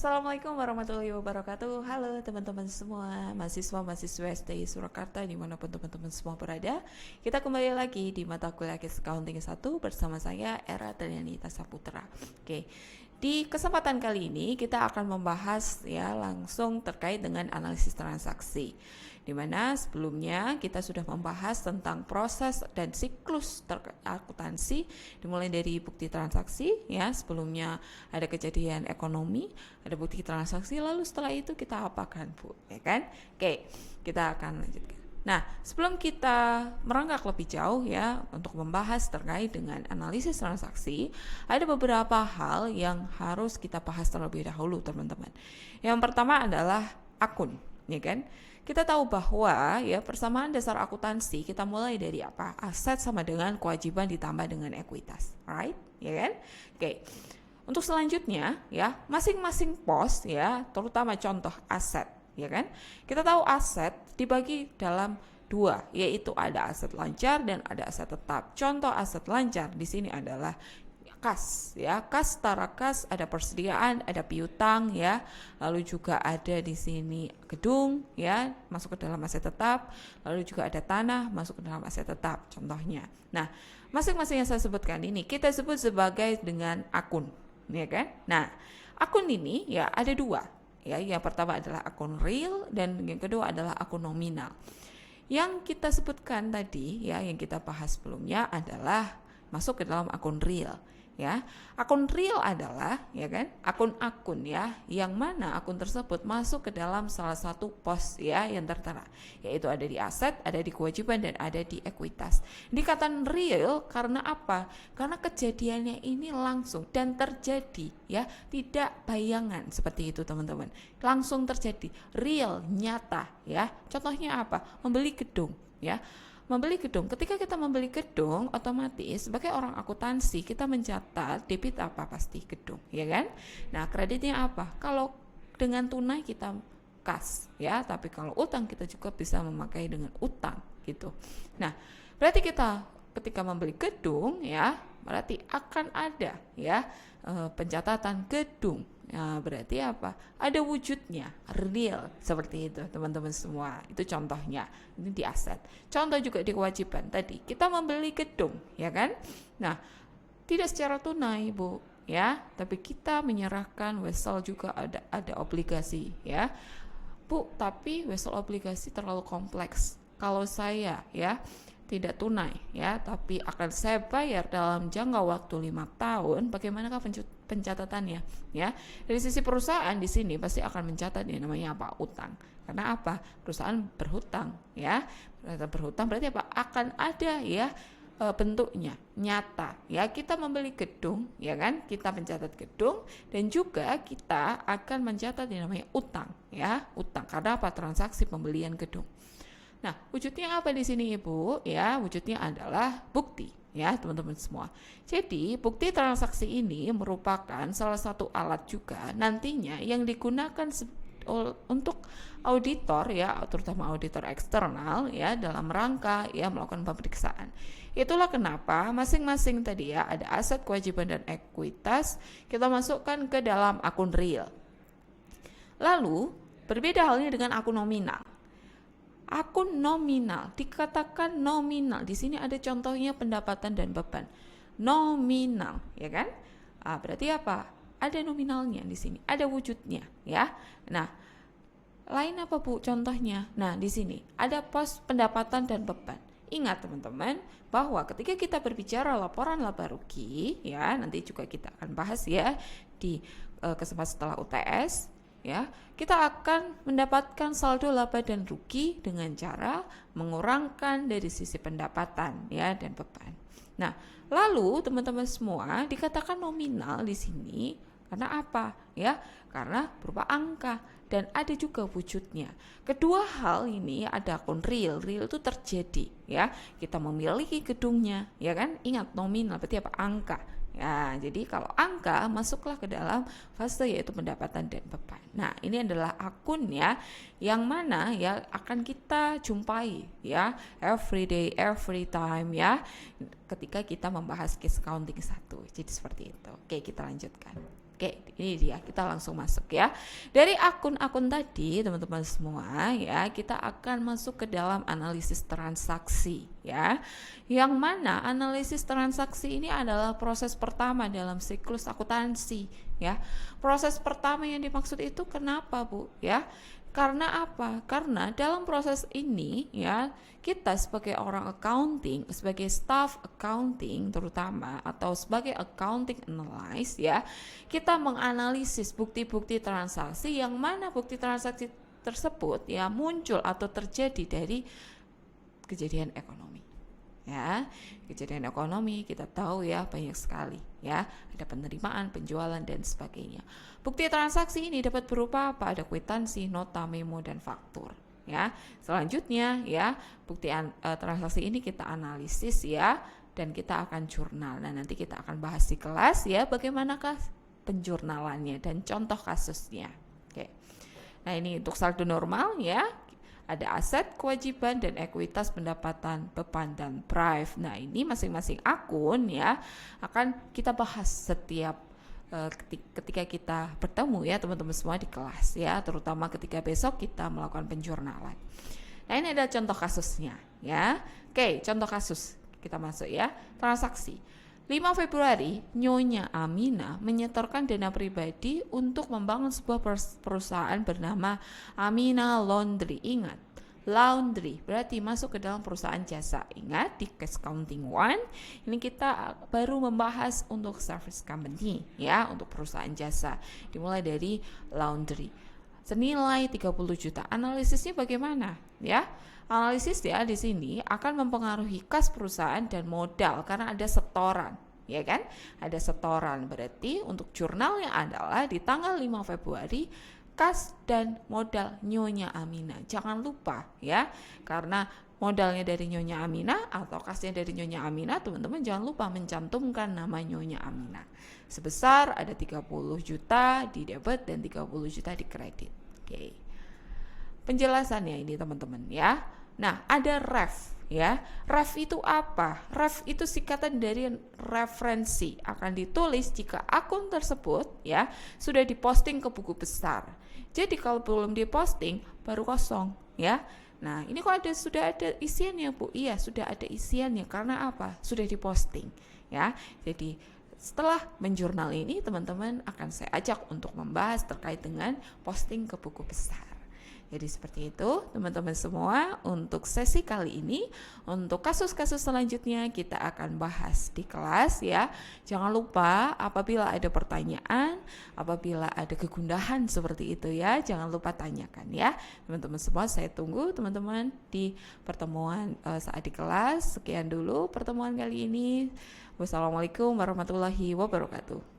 Assalamualaikum warahmatullahi wabarakatuh. Halo teman-teman semua, mahasiswa-mahasiswa STI Surakarta dimanapun teman-teman semua berada. Kita kembali lagi di mata kuliah Accounting 1 bersama saya Era Teliani Tasaputra. Oke, di kesempatan kali ini kita akan membahas ya langsung terkait dengan analisis transaksi. Dimana sebelumnya kita sudah membahas tentang proses dan siklus akuntansi dimulai dari bukti transaksi ya, sebelumnya ada kejadian ekonomi, ada bukti transaksi, lalu setelah itu kita apakan Bu, ya kan? Oke, kita akan lanjutkan. Nah, sebelum kita merangkak lebih jauh ya untuk membahas terkait dengan analisis transaksi, ada beberapa hal yang harus kita bahas terlebih dahulu teman-teman. Yang pertama adalah akun, ya kan? Kita tahu bahwa ya persamaan dasar akuntansi kita mulai dari apa? Aset sama dengan kewajiban ditambah dengan ekuitas, right? Ya kan? Oke. Untuk selanjutnya ya, masing-masing pos ya, terutama contoh aset, ya kan? Kita tahu aset dibagi dalam dua, yaitu ada aset lancar dan ada aset tetap. Contoh aset lancar di sini adalah kas ya, kas setara kas, ada persediaan, ada piutang ya, lalu juga ada di sini gedung ya masuk ke dalam aset tetap, lalu juga ada tanah masuk ke dalam aset tetap contohnya. Nah, masing-masing yang saya sebutkan ini kita sebut sebagai dengan akun, ya kan? Nah, akun ini ya ada dua ya, yang pertama adalah akun real dan yang kedua adalah akun nominal. Yang kita sebutkan tadi ya, yang kita bahas sebelumnya adalah masuk ke dalam akun real. Ya, akun real adalah ya kan akun-akun ya yang mana akun tersebut masuk ke dalam salah satu pos ya yang tertera, yaitu ada di aset, ada di kewajiban dan ada di ekuitas. Dikatakan real karena apa? Karena kejadiannya ini langsung dan terjadi ya, tidak bayangan seperti itu teman-teman. Langsung terjadi, real, nyata ya. Contohnya apa? Membeli gedung ya. Membeli gedung, ketika kita membeli gedung otomatis sebagai orang akuntansi kita mencatat debit apa pasti gedung, ya kan? Nah, kreditnya apa? Kalau dengan tunai kita kas, ya, tapi kalau utang kita juga bisa memakai dengan utang gitu. Nah, berarti kita ketika membeli gedung ya, berarti akan ada ya pencatatan gedung. Nah, berarti apa? Ada wujudnya, real seperti itu teman-teman semua. Itu contohnya, ini di aset. Contoh juga di kewajiban tadi, kita membeli gedung, ya kan? Nah, tidak secara tunai, Bu, ya, tapi kita menyerahkan wesel juga ada obligasi, ya. Bu, tapi wesel obligasi terlalu kompleks. Kalau saya, ya, tidak tunai ya, tapi akan saya bayar dalam jangka waktu 5 tahun, bagaimanakah pencatatannya ya? Dari sisi perusahaan di sini pasti akan mencatat yang namanya apa? Utang. Karena apa? Perusahaan berhutang ya. Berhutang berarti apa? Akan ada ya bentuknya nyata ya, kita membeli gedung ya kan, kita mencatat gedung dan juga kita akan mencatat yang namanya utang ya, utang karena apa? Transaksi pembelian gedung. Nah, wujudnya apa di sini Ibu? Ya, wujudnya adalah bukti ya, teman-teman semua. Jadi, bukti transaksi ini merupakan salah satu alat juga nantinya yang digunakan untuk auditor ya, terutama auditor eksternal ya, dalam rangka ya melakukan pemeriksaan. Itulah kenapa masing-masing tadi ya ada aset, kewajiban dan ekuitas kita masukkan ke dalam akun real. Lalu, berbeda halnya dengan akun nominal. Akun nominal dikatakan nominal. Di sini ada contohnya pendapatan dan beban. Nominal, ya kan? Berarti apa? Ada nominalnya di sini, ada wujudnya, ya. Nah, lain apa Bu contohnya? Nah, di sini ada pos pendapatan dan beban. Ingat teman-teman bahwa ketika kita berbicara laporan laba rugi, ya nanti juga kita akan bahas ya di kesempatan setelah UTS. Ya, kita akan mendapatkan saldo laba dan rugi dengan cara mengurangkan dari sisi pendapatan ya dan beban. Nah, lalu teman-teman semua dikatakan nominal di sini karena apa? Ya, karena berupa angka dan ada juga wujudnya. Kedua hal ini ada akun real. Real itu terjadi ya. Kita memiliki gedungnya, ya kan? Ingat nominal berarti apa? Angka. Ya, jadi kalau angka masuklah ke dalam fase yaitu pendapatan dan beban. Nah, ini adalah akun ya yang mana ya akan kita jumpai ya every day, every time ya ketika kita membahas case accounting 1. Jadi seperti itu. Oke, kita lanjutkan. Oke, ini dia, kita langsung masuk ya. Dari akun-akun tadi, teman-teman semua ya, kita akan masuk ke dalam analisis transaksi ya. Yang mana analisis transaksi ini adalah proses pertama dalam siklus akuntansi ya. Proses pertama yang dimaksud itu kenapa, Bu? Ya. Karena apa? Karena dalam proses ini ya, kita sebagai orang accounting, sebagai staff accounting terutama atau sebagai accounting analyst ya, kita menganalisis bukti-bukti transaksi yang mana bukti transaksi tersebut ya muncul atau terjadi dari kejadian ekonomi. Ya, kejadian ekonomi kita tahu ya banyak sekali ya, ada penerimaan, penjualan dan sebagainya. Bukti transaksi ini dapat berupa apa? Ada kwitansi, nota, memo dan faktur ya. Selanjutnya ya, bukti transaksi ini kita analisis ya, dan kita akan jurnal. Nah, nanti kita akan bahas di kelas ya bagaimanakah penjurnalannya dan contoh kasusnya. Oke. Nah, ini untuk saldo normal ya. Ada aset, kewajiban, dan ekuitas pendapatan, beban, dan prive. Nah, ini masing-masing akun ya akan kita bahas setiap ketika kita bertemu ya teman-teman semua di kelas ya, terutama ketika besok kita melakukan penjurnalan. Nah, ini ada contoh kasusnya ya. Oke, contoh kasus kita masuk ya. Transaksi 5 Februari, Nyonya Amina menyetorkan dana pribadi untuk membangun sebuah perusahaan bernama Amina Laundry. Ingat, laundry berarti masuk ke dalam perusahaan jasa. Ingat, di Cash Accounting 1 ini kita baru membahas untuk service company ya, untuk perusahaan jasa. Dimulai dari laundry. Senilai 30 juta. Analisisnya bagaimana? Ya. Analisis ya di sini akan mempengaruhi kas perusahaan dan modal karena ada setoran, ya kan? Ada setoran, berarti untuk jurnalnya adalah di tanggal 5 Februari kas dan modal Nyonya Amina. Jangan lupa ya, karena modalnya dari Nyonya Amina atau kasnya dari Nyonya Amina, teman-teman jangan lupa mencantumkan nama Nyonya Amina. Sebesar ada 30 juta di debit dan 30 juta di kredit. Oke. Penjelasannya ini teman-teman ya. Nah, ada ref ya. Ref itu apa? Ref itu singkatan dari referensi. Akan ditulis jika akun tersebut ya sudah diposting ke buku besar. Jadi kalau belum diposting baru kosong ya. Nah, ini kok sudah ada isiannya, Bu? Iya, sudah ada isiannya. Karena apa? Sudah diposting ya. Jadi setelah menjurnal ini teman-teman akan saya ajak untuk membahas terkait dengan posting ke buku besar. Jadi seperti itu teman-teman semua untuk sesi kali ini. Untuk kasus-kasus selanjutnya kita akan bahas di kelas ya. Jangan lupa apabila ada pertanyaan, apabila ada kegundahan seperti itu ya, jangan lupa tanyakan ya. Teman-teman semua, saya tunggu teman-teman di pertemuan saat di kelas. Sekian dulu pertemuan kali ini. Wassalamualaikum warahmatullahi wabarakatuh.